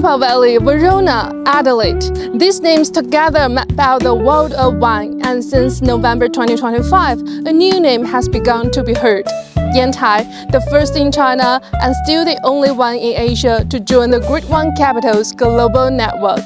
Napa Valley, Verona, Adelaide. These names together map out the world of wine, and since November 2025, a new name has begun to be heard. Yantai, the first in China and still the only one in Asia to join the Great Wine Capitals global network.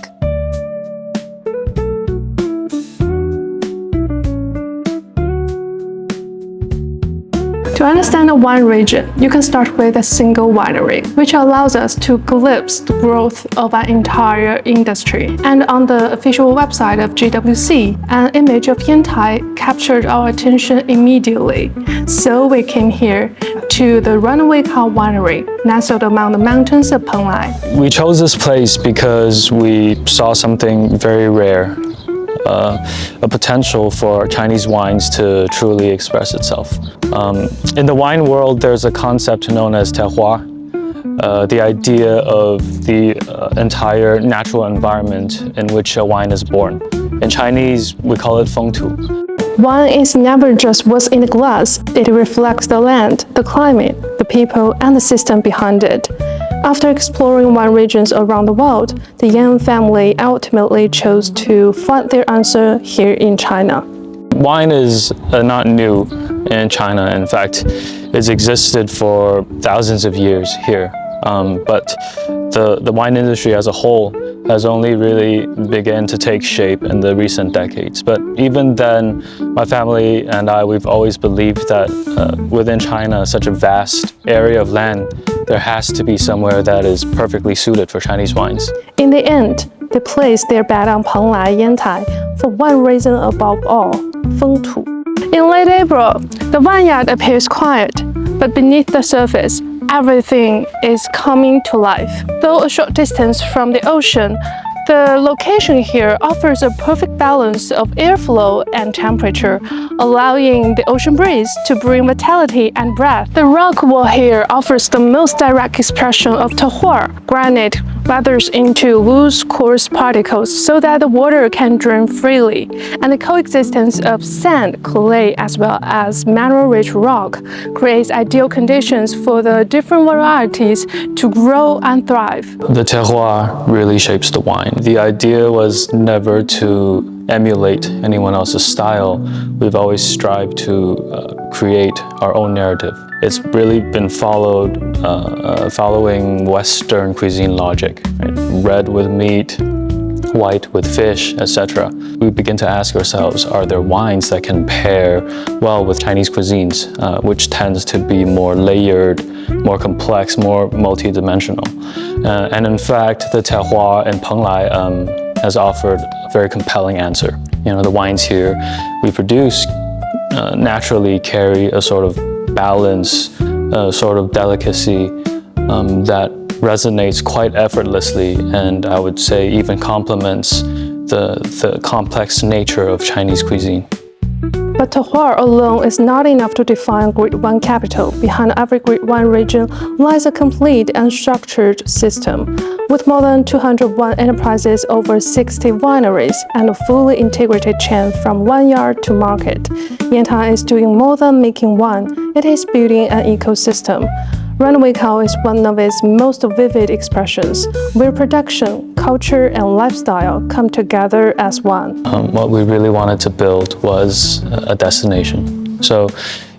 To understand a wine region, you can start with a single winery, which allows us to glimpse the growth of an entire industry. And on the official website of GWC, an image of Yantai captured our attention immediately. So we came here to the Runaway Cow winery, nestled among the mountains of Penglai. We chose this place because we saw something very rare. A potential for Chinese wines to truly express itself. In the wine world, there's a concept known as terroir, the idea of the entire natural environment in which a wine is born. In Chinese, we call it fengtu. Wine is never just what's in the glass. It reflects the land, the climate, the people, and the system behind it. After exploring wine regions around the world, the Yan family ultimately chose to find their answer here in China. Wine is not new in China. In fact, it's existed for thousands of years here. But the wine industry as a whole has only really begun to take shape in the recent decades. But even then, my family and I, we've always believed that within China, such a vast area of land, there has to be somewhere that is perfectly suited for Chinese wines. In the end, they placed their bet on Penglai Yantai for one reason above all, fengtu. In late April, the vineyard appears quiet, but beneath the surface, everything is coming to life. Though a short distance from the ocean, the location here offers a perfect balance of airflow and temperature, allowing the ocean breeze to bring vitality and breath. The rock wall here offers the most direct expression of terroir. Granite weathers into loose, coarse particles so that the water can drain freely, and the coexistence of sand, clay, as well as mineral-rich rock creates ideal conditions for the different varieties to grow and thrive. The terroir really shapes the wine. The idea was never to emulate anyone else's style. We've always strived to create our own narrative. It's really been following Western cuisine logic, right? Red with meat, white with fish, etc. We begin to ask ourselves, are there wines that can pair well with Chinese cuisines, which tends to be more layered, more complex, more multi-dimensional. And in fact, the terroir in Penglai has offered a very compelling answer. You know, the wines here we produce naturally carry a sort of balance, sort of delicacy that resonates quite effortlessly, and I would say even complements the complex nature of Chinese cuisine. But terroir alone is not enough to define Great Wine Capital. Behind every Great Wine region lies a complete and structured system. With more than 201 enterprises, over 60 wineries, and a fully integrated chain from vineyard to market, Yantai is doing more than making wine. It is building an ecosystem. Runaway Cow is one of its most vivid expressions, where production, culture, and lifestyle come together as one. What we really wanted to build was a destination. So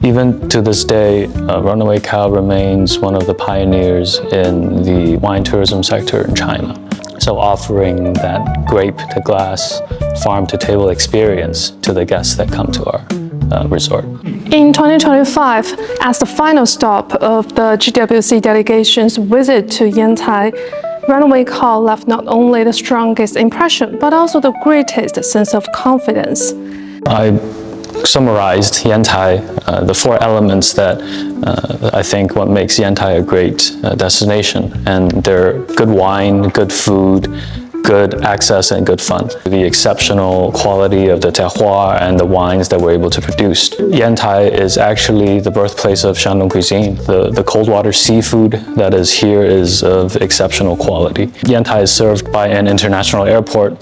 even to this day, Runaway Cow remains one of the pioneers in the wine tourism sector in China. So offering that grape-to-glass, farm-to-table experience to the guests that come to our resort. In 2025, as the final stop of the GWC delegation's visit to Yantai, Runaway Cow left not only the strongest impression, but also the greatest sense of confidence. I summarized Yantai, the four elements that I think what makes Yantai a great destination, and they're good wine, good food, good access, and good fun. The exceptional quality of the terroir and the wines that we're able to produce. Yantai is actually the birthplace of Shandong cuisine. The cold water seafood that is here is of exceptional quality. Yantai is served by an international airport,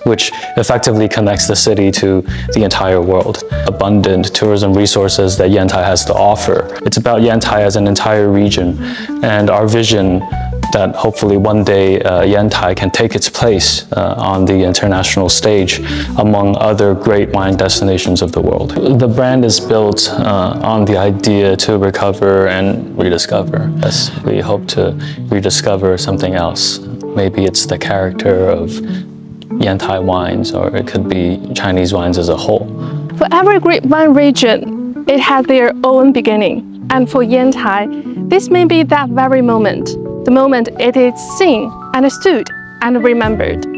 which effectively connects the city to the entire world. Abundant tourism resources that Yantai has to offer. It's about Yantai as an entire region, and our vision that hopefully one day Yantai can take its place on the international stage among other great wine destinations of the world. The brand is built on the idea to recover and rediscover. Yes, we hope to rediscover something else. Maybe it's the character of Yantai wines, or it could be Chinese wines as a whole. For every great wine region, it has their own beginning. And for Yantai, this may be that very moment, the moment it is seen, understood, and remembered.